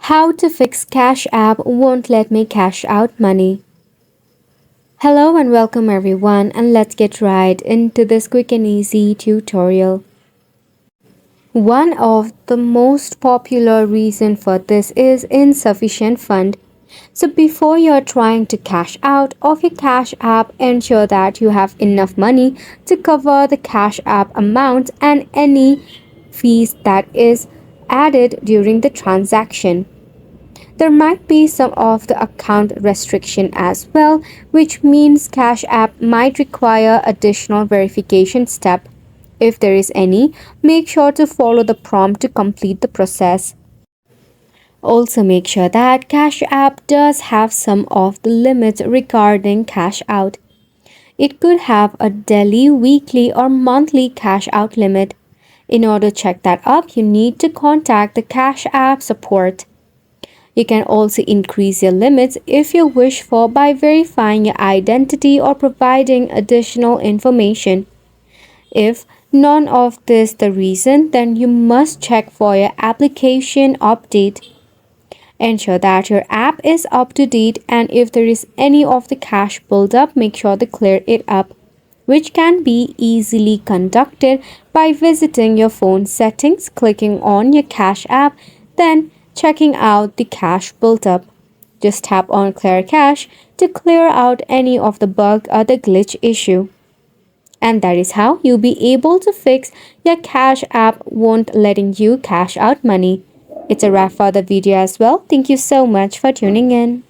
How to fix Cash App won't let me cash out money. Hello and welcome everyone, and let's get right into this quick and easy tutorial. One of the most popular reason for this is insufficient fund. So before you're trying to cash out of your Cash App, ensure that you have enough money to cover the Cash App amount and any fees that is added during the transaction. There might be some of the account restriction as well, which means Cash App might require additional verification step. If there is any, make sure to follow the prompt to complete the process. Also make sure that Cash App does have some of the limits regarding cash out. It could have a daily, weekly or monthly cash out limit. In order to check that up, you need to contact the Cash App support. You can also increase your limits if you wish for by verifying your identity or providing additional information. If none of this the reason, then you must check for your application update. Ensure that your app is up to date, and if there is any of the cash buildup, make sure to clear it up, which can be easily conducted by visiting your phone settings, clicking on your Cash App, then checking out the cash buildup. Just tap on Clear Cache to clear out any of the bug or the glitch issue. And that is how you'll be able to fix your Cash App won't letting you cash out money. It's a wrap for the video as well. Thank you so much for tuning in.